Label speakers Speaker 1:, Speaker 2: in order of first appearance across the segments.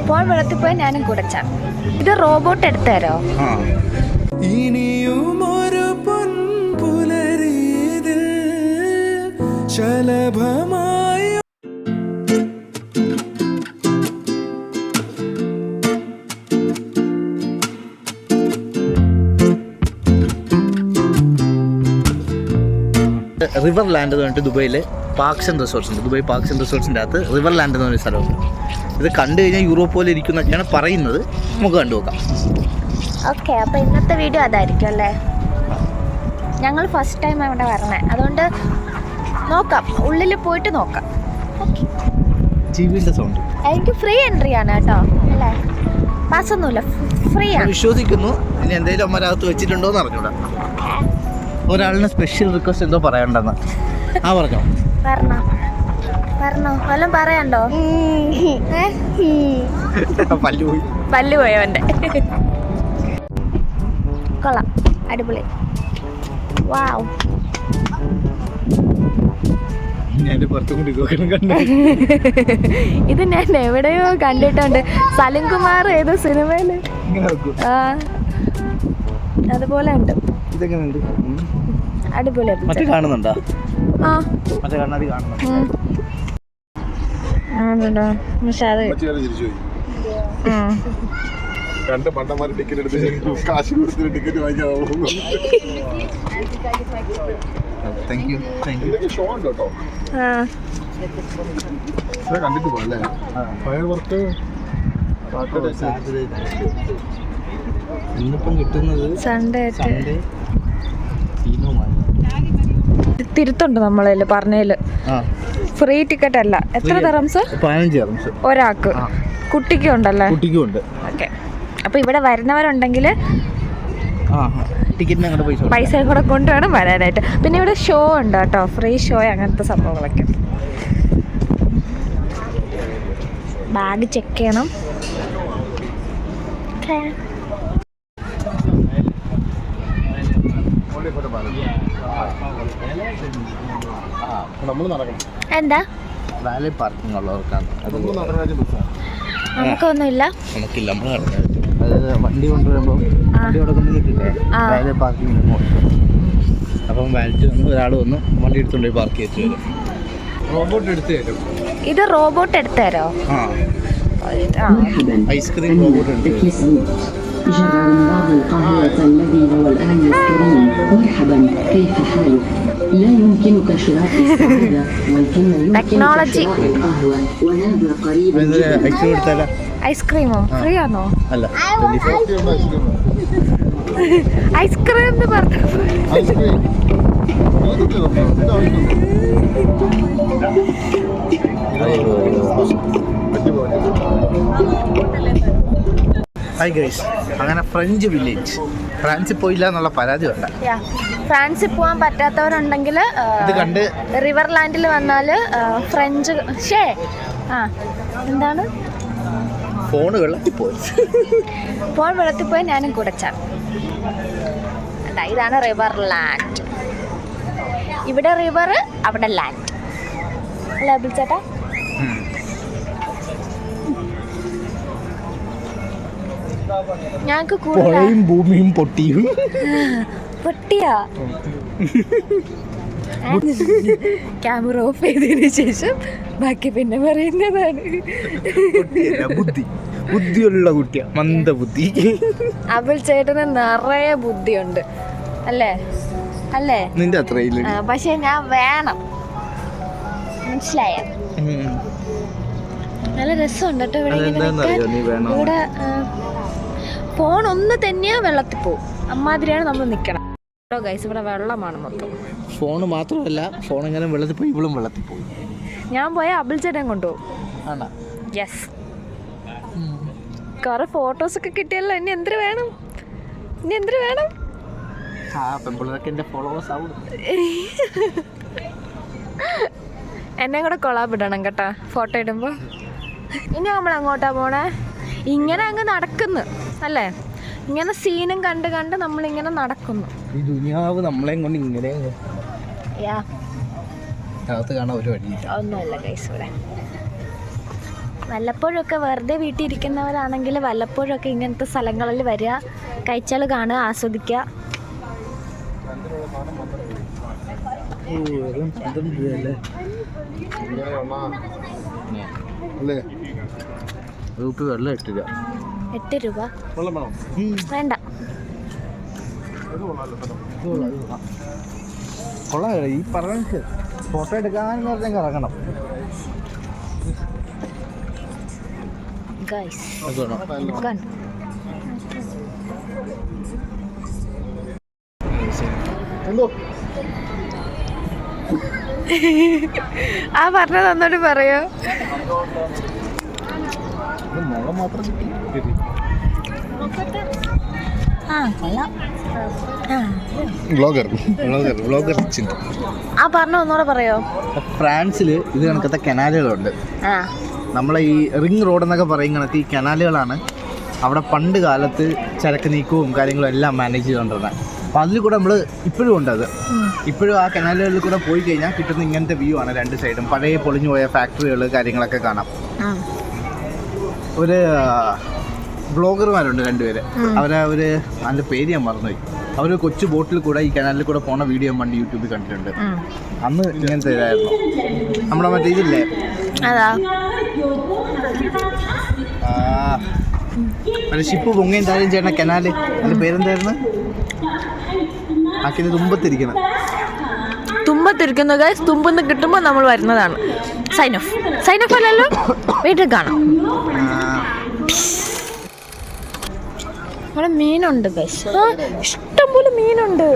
Speaker 1: ഇപ്പോൾ വെള്ളത്തിൽ പോയി ഞാനും കുടച്ച. ഇത് റോബോട്ട് എടുത്തരോ?
Speaker 2: ഇനിയും ഒരു പൊൻപുലരിതിൽ ശലഭമായി
Speaker 3: റിവർ ലാൻഡ് എന്ന് പറഞ്ഞിട്ട് ദുബൈയിലെ പാർക്സ് ആൻഡ് റിസോർട്ട്സ് ഉണ്ട്. ദുബായ് പാർക്സ് ആൻഡ് റിസോർട്ട്സിൻ്റെ അകത്ത് റിവർ ലാൻഡ് എന്ന് പറഞ്ഞ സ്ഥലമുണ്ട്. ഇത് കണ്ടു കഴിഞ്ഞാൽ യൂറോപ്പ് പോലെ ഇരിക്കും എന്നൊക്കെയാണ് പറയുന്നത്. നമുക്ക് കണ്ടു നോക്കാം.
Speaker 1: ഓക്കെ, അപ്പോൾ ഇന്നത്തെ വീഡിയോ അതായിരിക്കും അല്ലേ? ഞങ്ങൾ ഫസ്റ്റ് ടൈം അവിടെ വരണേ, അതുകൊണ്ട് നോക്കാം, ഉള്ളിൽ പോയിട്ട് നോക്കാം. ഓക്കെ,
Speaker 3: ജീവിയുടെ സൗണ്ട്.
Speaker 1: എനിക്ക് ഫ്രീ എൻട്രി ആണ് കേട്ടോ, അല്ലേ? പാസ്സൊന്നുമില്ല, ഫ്രീ ആണ്.
Speaker 3: വിശ്വസിക്കുന്നു. ഇനി എന്തെങ്കിലും അമ്മരകത്ത് വെച്ചിട്ടുണ്ടോ എന്ന് അറിഞ്ഞൂടാ. ഒരാളിന് സ്പെഷ്യൽ റിക്വസ്റ്റ് എന്തോ പറയണ്ടെന്ന്. പറഞ്ഞോ,
Speaker 1: പറഞ്ഞോ, വല്ലതും പറയണ്ടോ? പല്ല് പോയവൻ്റെ. കൊള്ളാം, അടിപൊളി. വാവ്, ഇത് ഞാൻ എവിടെയോ കണ്ടിട്ടുണ്ട്. സലിംകുമാർ ഏതോ സിനിമയില് അതുപോലെ ഉണ്ട്. അടിപൊളി.
Speaker 3: കാണുന്നുണ്ടോ?
Speaker 4: രണ്ട് പണ്ടന്മാര് ടിക്കറ്റ് എടുത്ത് കാശ് കൊടുത്തിട്ട് ടിക്കറ്റ് വാങ്ങിക്കാൻ ഷോ ഉണ്ട് കേട്ടോ. കണ്ടിട്ട് പോകല്ലേ? ഫയർ വർക്ക്
Speaker 3: ഇന്നിപ്പം കിട്ടുന്നത്
Speaker 1: സൺഡേ. തിരുത്തുണ്ട് നമ്മളതില് പറഞ്ഞതില്. ഫ്രീ ടിക്കറ്റ് അല്ല. എത്ര ദിർഹംസ്?
Speaker 3: 15 ദിർഹംസ്
Speaker 1: ഒരാൾക്ക്. കുട്ടിക്കും ഉണ്ടല്ലേ?
Speaker 3: കുട്ടിക്കും ഉണ്ട്.
Speaker 1: ഓക്കെ, അപ്പൊ ഇവിടെ വരുന്നവരുണ്ടെങ്കിൽ
Speaker 3: ടിക്കറ്റിന്
Speaker 1: പൈസ കൂടെ കൊണ്ട് വേണം വരാനായിട്ട്. പിന്നെ ഇവിടെ ഷോ ഉണ്ട് കേട്ടോ, ഫ്രീ ഷോ, അങ്ങനത്തെ സംഭവങ്ങളൊക്കെ. ബാഗ് ചെക്ക് ചെയ്യണം. എന്താ
Speaker 3: പാർക്കിംഗ് ഉള്ളവർക്കാണ്.
Speaker 1: നമുക്കൊന്നുമില്ല.
Speaker 3: നമുക്കില്ല, നമ്മൾ വണ്ടി കൊണ്ടുവരുമ്പോൾ വണ്ടി അവിടെ കൊണ്ട് കിട്ടില്ലേ വാലേ പാർക്കിംഗ്. അപ്പം വാലറ്റ് വന്ന് ഒരാൾ വന്ന് വണ്ടി എടുത്തുകൊണ്ട് പോയി പാർക്ക് ചെയ്ത് വരും. റോബോട്ട് എടുത്ത് തരും.
Speaker 1: ഇത് റോബോട്ട് എടുത്ത് തരോ?
Speaker 3: ഐസ്ക്രീം റോബോട്ട് എടുത്ത് തരും.
Speaker 5: جرب بعض القهوة الذي هو الآن يسكرين. مرحبا، كيف حالك؟ لا يمكنك شراء السعادة، ولكن يمكنك شراء القهوة ونبدأ قريبا جدا.
Speaker 1: ഐസ്ക്രീമോ? ഫ്രീ ആണോ?
Speaker 3: അല്ല,
Speaker 1: ഐസ്ക്രീം എന്ന് പറഞ്ഞു.
Speaker 3: ഹായ് ഗൈസ്, അങ്ങനെ ഫ്രഞ്ച് വില്ലേജ്. ഫ്രാൻസിൽ പോയില്ല എന്നുള്ള പരാതി വേണ്ട.
Speaker 1: ഫ്രാൻസിൽ പോകാൻ പറ്റാത്തവരുണ്ടെങ്കിൽ
Speaker 3: ഇത് കണ്ട്
Speaker 1: റിവർ ലാൻഡിൽ വന്നാൽ ഫ്രഞ്ച് എന്താണ്
Speaker 3: ഫോൺ വെള്ളത്തിൽ പോയി
Speaker 1: ഞാനും കുടച്ച. ഇതാണ് റിവർ ലാൻഡ്. ഇവിടെ റിവർ, അവിടെ ലാൻഡ് അല്ലേ അബിൽ ചേട്ടാ? ഞങ്ങൾക്ക്
Speaker 3: പുഴയും ഭൂമിയും പൊട്ടിയാ
Speaker 1: ക്യാമറ ഓഫ് ചെയ്തതിനു ശേഷം ബാക്കി പിന്നെ പറയുന്നതാണ്.
Speaker 3: ബുദ്ധിയുള്ള കുട്ടിയാ, മന്ദബുദ്ധി.
Speaker 1: അബിൽ ചേട്ടന് നിറയെ ബുദ്ധിയുണ്ട് അല്ലേ? അല്ലേ?
Speaker 3: നിന്റെ അത്രയില്ല.
Speaker 1: പക്ഷെ ഞാൻ വേണം, മനസ്സിലായ? നല്ല രസമുണ്ട് കേട്ടോ ഇവിടെ. ഇവിടെ ഫോൺ ഒന്ന് തന്നെയാ വെള്ളത്തിൽ പോവും. അമ്മാതിരിയാണ് നമ്മൾ നിൽക്കണം. ഗൈസ്, ഇവിടെ വെള്ളമാണ് മൊത്തം.
Speaker 3: ഫോൺ മാത്രമല്ല, ഫോൺ എങ്ങനെ വെള്ളത്തിൽ പോയി, ഇവളും വെള്ളത്തിൽ പോയി.
Speaker 1: ഞാൻ പോയ അബിൽ ചേട്ടൻ കൊണ്ടുപോകും. യെസ്, കുറെ ഫോട്ടോസ് ഒക്കെ കിട്ടിയല്ലോ. ഇനി എന്തിനു വേണം? എന്നെ കൂടെ കൊളാബ് ഇടണം കേട്ടാ ഫോട്ടോ ഇടുമ്പോ. ഇനി നമ്മൾ അങ്ങോട്ടാ പോണേ? ഇങ്ങനെ അങ്ങ് നടക്കുന്നു അല്ലേ? ഇങ്ങനെ സീനും കണ്ട് കണ്ട് നമ്മളിങ്ങനെ നടക്കുന്നു.
Speaker 3: ഈ ദുനിയാവ് നമ്മളെയും കൊണ്ട് ഇങ്ങനെ അകത്ത് കാണാൻ ഒരു വഴിയില്ല.
Speaker 1: ഒന്നുമില്ല ഗൈസ് ഇവിടെ. വല്ലപ്പോഴൊക്കെ വെറുതെ വീട്ടിൽ ഇരിക്കുന്നവരാണെങ്കിൽ വല്ലപ്പോഴൊക്കെ ഇങ്ങനത്തെ സ്ഥലങ്ങളിൽ വരിക, കഴിച്ചാൽ കാണുക, ആസ്വദിക്കുക.
Speaker 4: അല്ലേ
Speaker 3: റൂട്ട് വെള്ളം 8 രൂപ.
Speaker 1: 8 രൂപ
Speaker 4: വെള്ളം വേണം.
Speaker 1: വേണ്ട.
Speaker 3: കൊള്ളാം. ഈ പറഞ്ഞ ഫോട്ടോ എടുക്കാന്ന് പറഞ്ഞാൽ ഇറങ്ങണം.
Speaker 1: ഗൈസ്
Speaker 4: എന്തോ
Speaker 1: ആ പറഞ്ഞത് ഒന്നോട് പറയോ?
Speaker 3: മുഖം മാത്രം കിട്ടി.
Speaker 1: ആ കൊള്ളാം.
Speaker 4: ബ്ലോഗർ
Speaker 1: ആ പറഞ്ഞ ഒന്നൂടെ പറയോ?
Speaker 3: ഫ്രാൻസിൽ ഇത് കണക്കത്തെ കനാലുകളുണ്ട്.
Speaker 1: ആ
Speaker 3: നമ്മളെ ഈ റിംഗ് റോഡ് എന്നൊക്കെ പറയും കണക്ക് ഈ കനാലുകളാണ് അവിടെ പണ്ട് കാലത്ത് ചരക്ക് നീക്കവും കാര്യങ്ങളും എല്ലാം മാനേജ് ചെയ്തുകൊണ്ടിരുന്നത്. അപ്പോൾ അതിൽ കൂടെ നമ്മൾ ഇപ്പോഴും ഉണ്ട്. അത് ഇപ്പോഴും ആ കനാലുകളിൽ കൂടെ പോയി കഴിഞ്ഞാൽ കിട്ടുന്ന ഇങ്ങനത്തെ വ്യൂ ആണ്. 2 സൈഡും പഴയ പൊളിഞ്ഞു പോയ ഫാക്ടറികൾ കാര്യങ്ങളൊക്കെ കാണാം. ഒരു ബ്ലോഗർമാരുണ്ട് 2 പേര്. അവരൊരു അതിൻ്റെ പേര് ഞാൻ മറന്നുപോയി. അവർ കൊച്ചു ബോട്ടിൽ കൂടെ ഈ കനാലിൽ കൂടെ പോണ വീഡിയോ പണ്ട് യൂട്യൂബിൽ കണ്ടിട്ടുണ്ട്. അന്ന് ഇങ്ങനത്തെ ഇതായിരുന്നു. നമ്മുടെ മറ്റേ ഇതില്ലേ, മറ്റേ ഷിപ്പ് പൊങ്ങയും താഴെയും ചേട്ടൻ കനാല്, അതിൻ്റെ പേരെന്തായിരുന്നു? ആക്കിന് തുമ്പത്തിരിക്കണം.
Speaker 1: തുമ്പത്തിരിക്കുന്ന ഗൈസ്, തുമ്പന്ന് കിട്ടുമ്പോൾ നമ്മൾ വരുന്നതാണ്. സൈൻ ഓഫ് അല്ലല്ലോ, വീട്ടിൽ കാണാം. അവിടെ മീനുണ്ട് ഗൈസ്, ഇഷ്ടംപോലെ മീനുണ്ട്.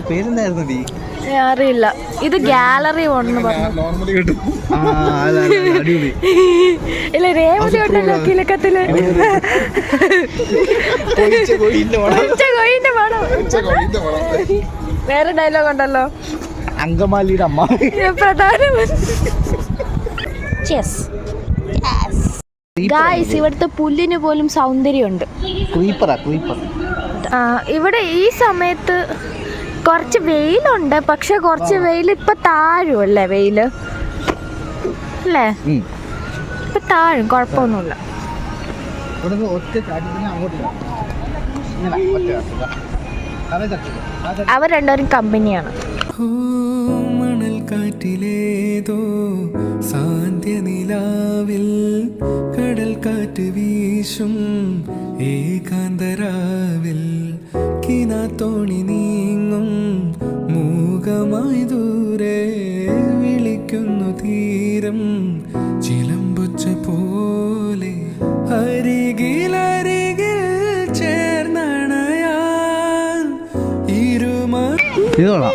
Speaker 3: പേരെന്തായിരുന്നു ഡി?
Speaker 1: അറിയില്ല. ഇത് ഗാലറി ഒന്ന് പറഞ്ഞു.
Speaker 4: നോർമലി കിട്ടും.
Speaker 1: ഇല്ല, രേവതി ഉണ്ടല്ലോ കിലക്കത്തില്. വേറെ ഡയലോഗ് ഉണ്ടല്ലോ,
Speaker 3: അങ്കമാലിയുടെ അമ്മ
Speaker 1: പ്രധാനമന്ത്രി. ഗായ്സ്, ഇവിടുത്തെ പുല്ലിന് പോലും സൗന്ദര്യമുണ്ട്. ഇവിടെ ഈ സമയത്ത് കുറച്ച് വെയിലുണ്ട്, പക്ഷെ കുറച്ച് വെയിൽ ഇപ്പൊ താഴും അല്ലേ? വെയില് അല്ലേ? ഇപ്പൊ താഴും, കുഴപ്പമൊന്നുമില്ല. അവർ രണ്ടുപേരും കമ്പനിയാണ്.
Speaker 2: മണൽ കാറ്റിലേതോ സാന്ധ്യ നിലാവിൽ കടൽ കാറ്റ് വീശും ഏകാന്തരാവിൽ കിനാത്തോണി നീങ്ങും മൂകമായി ദൂരെ വിളിക്കുന്നു തീരം ചിലമ്പുച്ച പോലെ അരികിലരികിൽ ചേർന്നണയാൻ ഇരുമ.
Speaker 3: ഇത് കൊള്ളാം.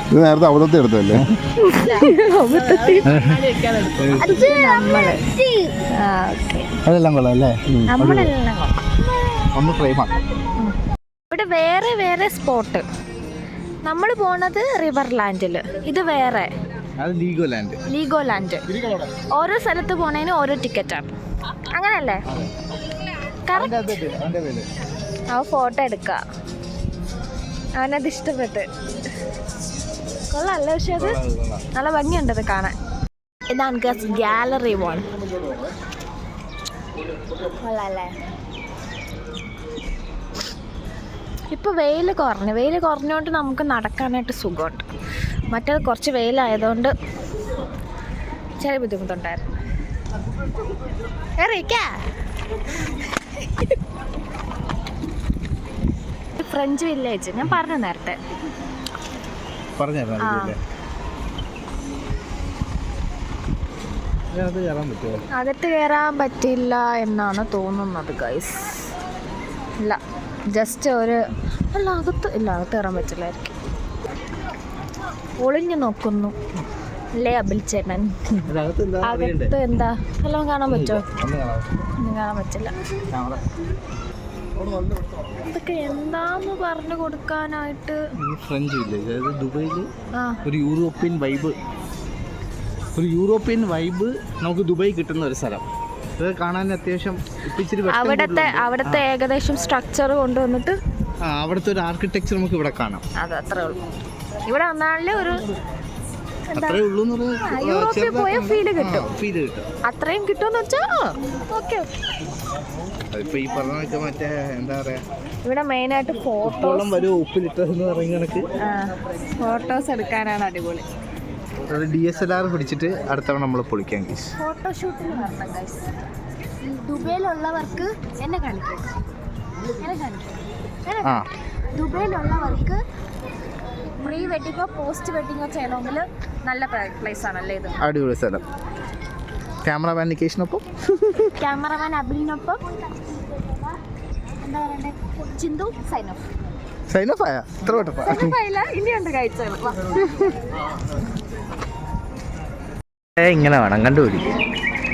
Speaker 4: ഇത് നേരത്തെ അബദ്ധത്തെ എടുത്തല്ലേ?
Speaker 3: അതെല്ലാം കൊള്ളാം അല്ലേ? ഒന്ന് ഫ്രെയിമാണ്.
Speaker 1: ഇവിടെ വേറെ വേറെ സ്പോട്ട്. നമ്മൾ പോണത് റിവർ ലാൻഡിൽ, ഇത് വേറെ ലീഗോലാൻഡ്. ഓരോ സ്ഥലത്ത് പോണതിന് ഓരോ ടിക്കറ്റാണ്, അങ്ങനല്ലേ? അവ ഫോട്ടോ എടുക്ക, അവനത് ഇഷ്ടപ്പെട്ട്. കൊള്ളാല്ലേ? പക്ഷെ അത് നല്ല ഭംഗിയുണ്ട് അത് കാണാൻ. ഇതാണ് ഗാലറി വൺ. കൊള്ളാല്ലേ? ഇപ്പോൾ വെയിൽ കുറഞ്ഞുകൊണ്ട് നമുക്ക് നടക്കാനായിട്ട് സുഖമുണ്ട്. മറ്റേത് കുറച്ച് വെയിലായതുകൊണ്ട് ചെറിയ ബുദ്ധിമുട്ടുണ്ടായിരുന്നു. ഫ്രഞ്ച് വില്ലേജ് ഞാൻ പറഞ്ഞു നേരത്തെ. അകത്ത് കയറാൻ പറ്റില്ല എന്നാണ് തോന്നുന്നത് ഗൈസ്. ഇല്ല, ജസ്റ്റ് ഒരു അകത്ത് കയറാൻ പറ്റില്ലായിരിക്കും. ഒളിഞ്ഞു നോക്കുന്നു അല്ലേ അബിൽ ചേട്ടൻ? അകത്ത് എന്താ എല്ലാം കാണാൻ പറ്റുമോ? ഒന്നും കാണാൻ പറ്റില്ല. ഇതൊക്കെ എന്താന്ന് പറഞ്ഞു കൊടുക്കാനായിട്ട്.
Speaker 3: ഫ്രഞ്ച് വില്ലേജ്, അതായത് ദുബൈയിൽ ഒരു യൂറോപ്യൻ വൈബ് നമുക്ക് ദുബായ് കിട്ടുന്ന ഒരു സ്ഥലം. ഇത് കാണാൻ അത്യാവശ്യം
Speaker 1: അവിടുത്തെ ഏകദേശം സ്ട്രക്ചർ കൊണ്ടുവന്നിട്ട്
Speaker 3: അവിടുത്തെ ഒരു ആർക്കിടെക്ചർ നമുക്ക് ഇവിടെ കാണാം.
Speaker 1: അത് അത്രേ ഉള്ളൂ. ഇവിടെ വന്നാലേ ഒരു
Speaker 3: അത്രേ ഉള്ളൂ
Speaker 1: യൂറോപ്പിൽ പോയ ഫീല് കിട്ടും.
Speaker 3: ഫീല് കിട്ടും.
Speaker 1: അത്രയും കിട്ടുമെന്ന് വെച്ചാൽ ഓക്കെ.
Speaker 3: അതിപ്പോ ഈ പറഞ്ഞ മറ്റേ എന്താ പറയാ,
Speaker 1: ഇവിടെ മെയിനായിട്ട് ഫോട്ടോസ്
Speaker 3: വരും ഉപ്പിലിട്ടെന്ന് പറയുന്ന കണക്ക്
Speaker 1: ഫോട്ടോസ് എടുക്കാനാണ് അടിപൊളി.
Speaker 3: DSLR പിടിച്ചിട്ട് അടുത്തവണ നമ്മൾ പൊളിക്കാൻ ഗൈസ്.
Speaker 1: ഫോട്ടോഷൂട്ടിന് വരണം ഗൈസ്. ദുബൈയിലുള്ളവർക്ക് എന്നെ കാണിക്കും. ദുബൈയിലുള്ളവർക്ക് പ്രീ വെഡിങ്ങോ പോസ്റ്റ് വെഡിങ്ങോ ചെയ്യണമെങ്കിൽ നല്ല പ്ലേസ് ആണല്ലേ ഇത്.
Speaker 3: അടിപൊളി സ്ഥലം. ക്യാമറമാൻ നിക്കേഷിനൊപ്പം,
Speaker 1: ക്യാമറമാൻ അബിലിനൊപ്പം എന്താ പറയണ്ടേ, ചിന്തു സൈൻ ഓഫ്
Speaker 3: ആയ ഇത്ര വട്ടപ്പാ
Speaker 1: ഇനിയുണ്ട് കാഴ്ചകൾ.
Speaker 3: ഇങ്ങനെ വേണം കണ്ടുപിടിക്കും.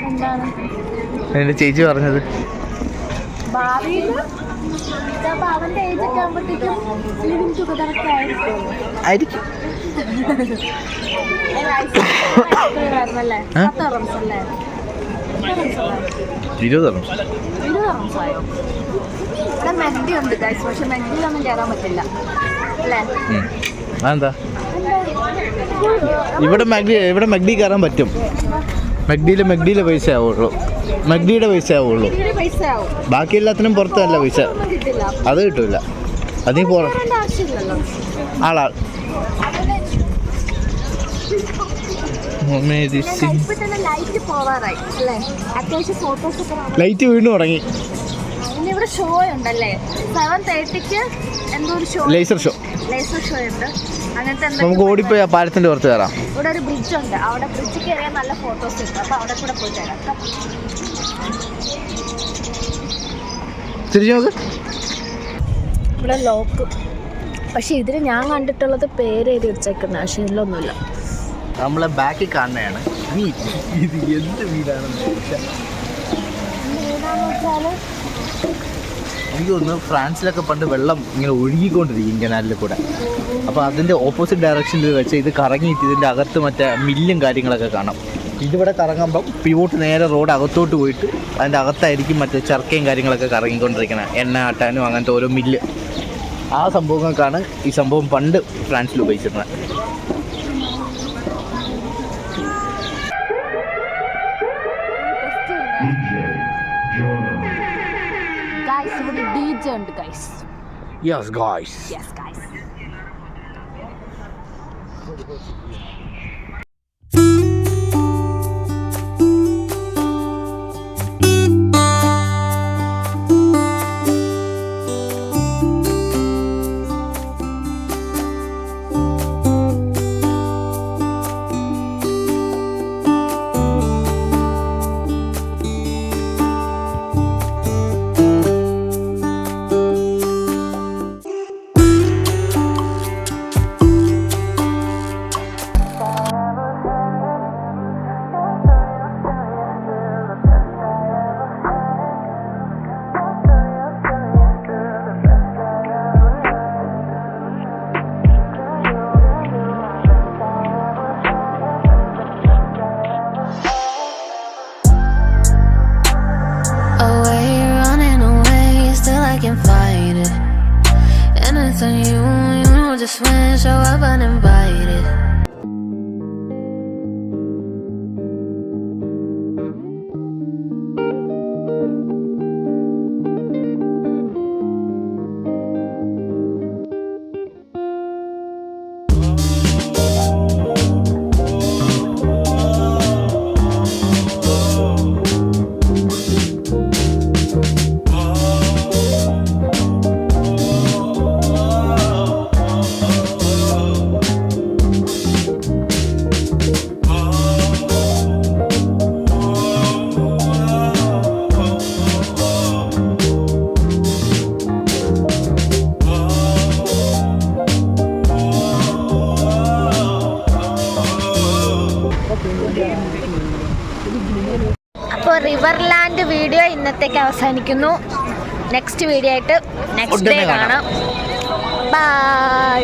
Speaker 1: എന്താണ്
Speaker 3: എന്റെ ചേച്ചി പറഞ്ഞത്?
Speaker 1: ഭാവിയിൽ അവന്റെ ഏജ് ഒക്കെ ആകുമ്പോഴത്തേക്കും ലിവിങ് ടുഗദറൊക്കെ
Speaker 3: ആയിരിക്കും.
Speaker 1: അല്ലേ
Speaker 3: 20 റംസ്.
Speaker 1: ഇവിടെ മെഗ്ഡി ഉണ്ട് ഗൈസ്, പക്ഷെ മെഗ്ഡിയിലൊന്നും കയറാൻ പറ്റില്ല അല്ലേ?
Speaker 3: അതെന്താ? ഇവിടെ മെഗ്ഡി കയറാൻ പറ്റും. മെഗ്ഡിയിലെ പൈസ ആവുള്ളൂ. മെഗ്ഡിയുടെ പൈസ ആവുള്ളൂ. ബാക്കി എല്ലാത്തിനും പുറത്തല്ല പൈസ. അത് കിട്ടൂല. അതീ ആളാൾ ലൈറ്റ് വീണ്ടും തുടങ്ങി.
Speaker 1: ഇവിടെ ഷോ ഉണ്ടല്ലേ 7:30 എന്തോ ഒരു ഷോ, ലേസർ ഷോ ഉണ്ട്. അങ്ങനത്തെ
Speaker 3: നമുക്ക് ഓടിപ്പോയി ആ പാലത്തിന്റെ പുറത്ത് കയറാം.
Speaker 1: ഇവിടെ ഒരു ബ്രിഡ്ജ് ഉണ്ട്, അവിടെ ബ്രിഡ്ജ് കയറിയാൽ നല്ല ഫോട്ടോസ് കിട്ടും. അപ്പൊ അവിടെ കൂടെ പോയി തരാം.
Speaker 3: തിരിച്ചു നോക്ക്.
Speaker 1: ഇവിടെ ലോക്ക്, പക്ഷെ ഇതിൽ ഞാൻ കണ്ടിട്ടുള്ളത് പേര് എഴുതി വെച്ചേക്കുന്ന, പക്ഷെ ഇതിലൊന്നുമില്ല.
Speaker 3: നമ്മളെ ബാക്കിൽ കാണുന്നതാണ് ഇത്. എന്ത് വീടാണെന്ന് ചോദിച്ചാൽ എനിക്ക് തോന്നുന്നു ഫ്രാൻസിലൊക്കെ പണ്ട് വെള്ളം ഇങ്ങനെ ഒഴുകിക്കൊണ്ടിരിക്കും കനാലിൽ കൂടെ. അപ്പോൾ അതിൻ്റെ ഓപ്പോസിറ്റ് ഡയറക്ഷനിൽ വെച്ച് ഇത് കറങ്ങിയിട്ട് ഇതിൻ്റെ അകത്ത് മറ്റേ മില്ലും കാര്യങ്ങളൊക്കെ കാണാം. ഇതിവിടെ കറങ്ങുമ്പം പിവോട്ട് നേരെ റോഡ് അകത്തോട്ട് പോയിട്ട് അതിൻ്റെ അകത്തായിരിക്കും മറ്റേ ചർക്കയും കാര്യങ്ങളൊക്കെ കറങ്ങിക്കൊണ്ടിരിക്കണം. എണ്ണ ആട്ടാനും അങ്ങനത്തെ ഓരോ മില്ല്. ആ സംഭവങ്ങൾക്കാണ് ഈ സംഭവം പണ്ട് ഫ്രാൻസിൽ ഉപയോഗിച്ചിരുന്നത്.
Speaker 1: ഇവിടെ DJ ഉണ്ട് guys.
Speaker 3: Yes guys.
Speaker 6: Just when show up uninvited.
Speaker 1: അപ്പോൾ റിവർലാൻഡ് വീഡിയോ ഇന്നത്തേക്ക് അവസാനിക്കുന്നു. നെക്സ്റ്റ് വീഡിയോ ആയിട്ട് നെക്സ്റ്റ് ഡേ കാണാം. ബൈ.